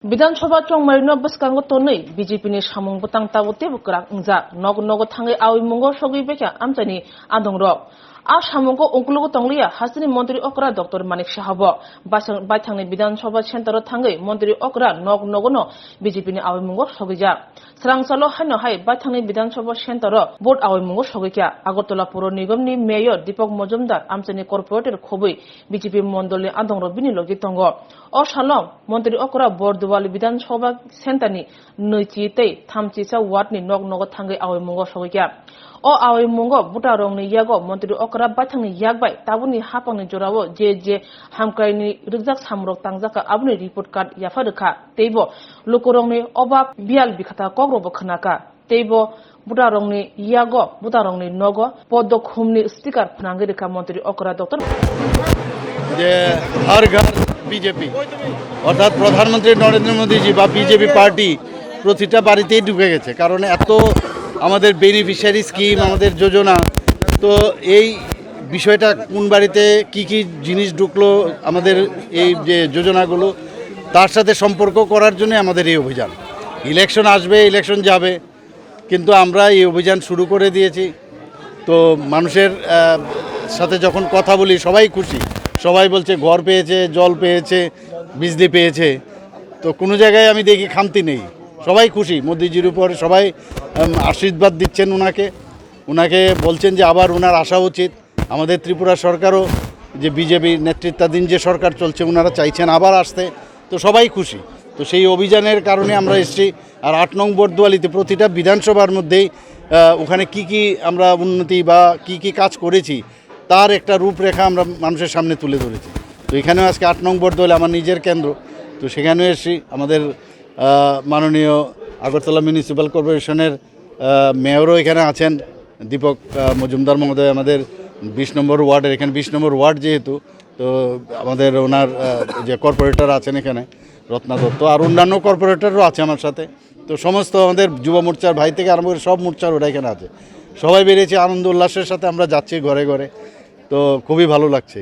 বিধানসভা চংমারিনো বসকাঙ্গ তनै বিজেপিनि samung butang tabote bukrang ungjak nog thangai awi mungo sogui bekha amchani adongrok a samungko ongkulugo tonglia hasini mantri okra dr manik sahabo baithangni বিধানসভা center thangai mantri okra nogono বিজেপিनि awi mungo sogijak srangsalo haino hai baithangni বিধানসভা center board awi mungo sogikya agartala puro nigomni mayor Deepak Majumdar amchani corporator khobui BJP mondolni adongrok bini logi tongo o salom mantri okra Bordowali বিধানসভা centerni noichi tei thamchisa wardni nog thangai awi mungo sogikya o awi mungo butarongni yago mantri okra baithangni yakbai tabuni hapangni jorao je hamkraini rijak samrok tangjaka abuni report card yafarukha teibo lokorongni obak bial bikhata kokrobo khnaka teibo butarongni yago butarongni nogo podokhumni sticker phnangi rekha mantri okra dr যে हर घर BJP অর্থাৎ প্রধানমন্ত্রী নরেন্দ্র মোদীজি বা BJP party প্রতিটা বাড়িতেই ঢুকে গেছে কারণ এত আমাদের বেনিফিশিয়ারি স্কিম আমাদের যোজনা তো এই বিষয়টা কোন বাড়িতে কি জিনিস ঢুকলো আমাদের এই যে যোজনাগুলো তার সাথে সম্পর্ক করার জন্য আমাদের এই অভিযান ইলেকশন আসবে ইলেকশন যাবে কিন্তু আমরা এই অভিযান শুরু করে দিয়েছি তো মানুষের সাথে যখন কথা বলি সবাই খুশি সবাই বলছে ঘর পেয়েছে জল পেয়েছে বিজলি পেয়েছে তো কোনো জায়গায় আমি দেখি খামতি নেই সবাই খুশি মোদিজির উপর সবাই আশীর্বাদ দিচ্ছেন উনাকে বলছেন যে আবার ওনার আসা উচিত আমাদের ত্রিপুরা সরকারও যে বিজেপি নেতৃত্বাধীন যে সরকার চলছে ওনারা চাইছেন আবার আসতে তো সবাই খুশি তো সেই অভিযানের কারণে আমরা এসেছি আর ৮ নং বর্দোয়ালিতে প্রতিটা বিধানসভার মধ্যেই ওখানে কি আমরা উন্নতি বা কি কাজ করেছি তার একটা রূপরেখা আমরা মানুষের সামনে তুলে ধরেছি তো এখানেও আজকে ৮ নং বর্দোয়ালি আমার নিজের কেন্দ্র তো সেখানেও এসেছি আমাদের মাননীয় আগরতলা মিউনিসিপ্যাল কর্পোরেশনের মেয়রও এখানে আছেন দীপক মজুমদার মহোদয় আমাদের ২০ নম্বর ওয়ার্ডের এখানে ২০ নম্বর ওয়ার্ড যেহেতু তো আমাদের ওনার যে কর্পোরেটর আছেন এখানে রত্না দত্ত আর অন্যান্য কর্পোরেটরও আছে আমার সাথে তো সমস্ত আমাদের যুব মোর্চার ভাই থেকে আরম্ভ করে সব মোর্চার ওরা এখানে আছে সবাই বেরিয়েছে আনন্দ উল্লাসের সাথে আমরা যাচ্ছি ঘরে ঘরে তো খুবই ভালো লাগছে